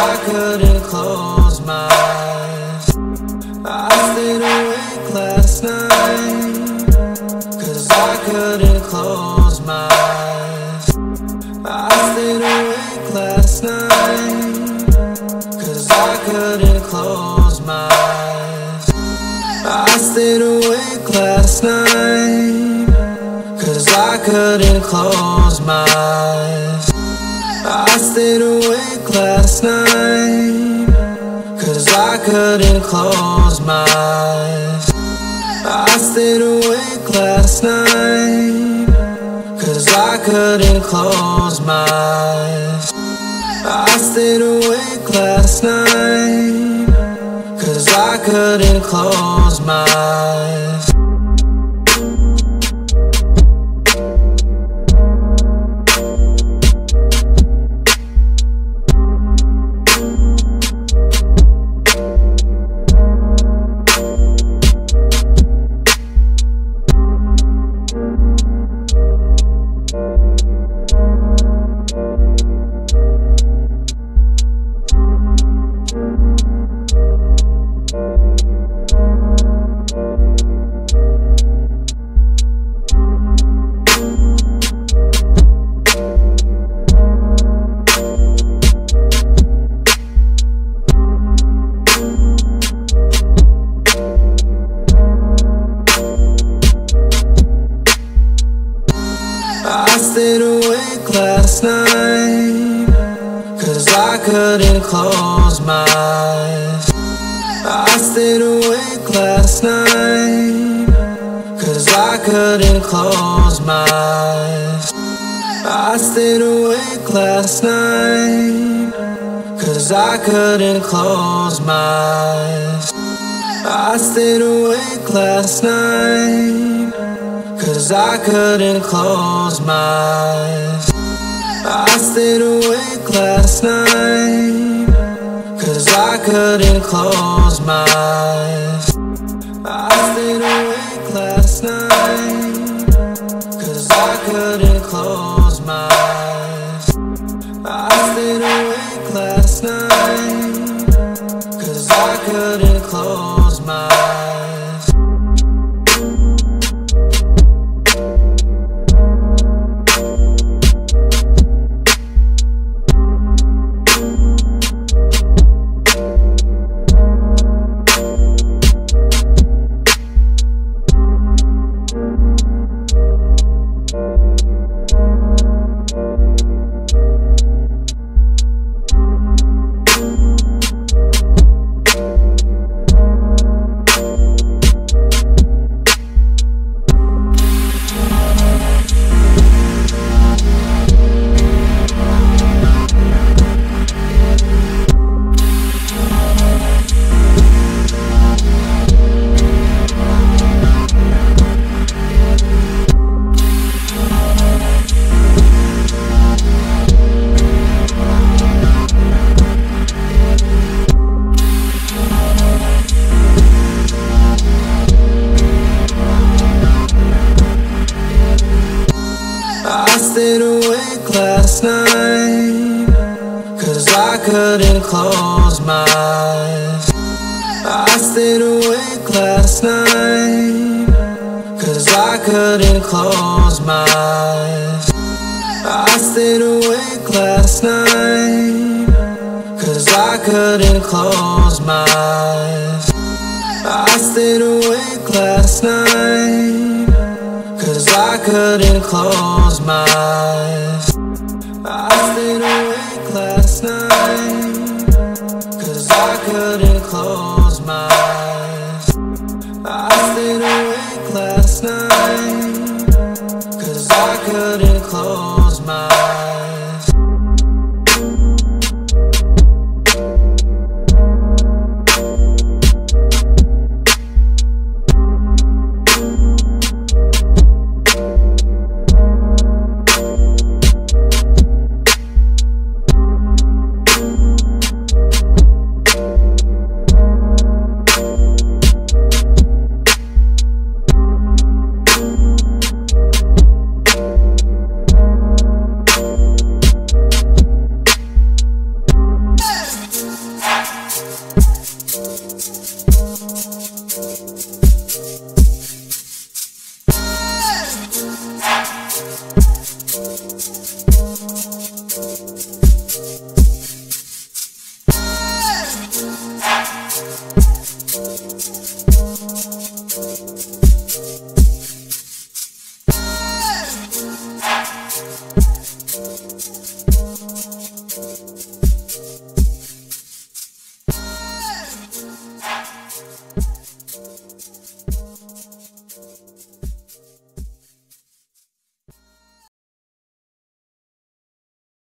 I couldn't close my eyes. I stayed awake last night, 'cause I couldn't close my eyes. I stayed awake last night, 'cause I couldn't close my eyes. I stayed awake last night, 'cause I couldn't close my eyes. I stayed awake last night, 'cause I couldn't close my eyes. I stayed awake last night, 'cause I couldn't close my eyes. I stayed awake last night, 'cause I couldn't close my eyes. I stayed awake last night, 'cause I couldn't close my eyes. I stayed awake last night, 'cause I couldn't close my eyes. I stayed awake last night, 'cause I couldn't close my eyes. I stayed awake last night, 'cause I couldn't close my eyes. I stayed awake last night, 'cause I couldn't close my eyes. I stayed awake last night, 'cause I couldn't close my eyes. I stayed awake last night, 'cause I couldn't close my eyes. I stayed awake last night, 'cause I couldn't close my eyes. I stayed awake last night, 'cause I couldn't close my eyes. I stayed awake last night, 'cause I couldn't close my eyes. I stayed awake last night, 'cause I couldn't close my eyes. I stayed awake last night, 'cause I couldn't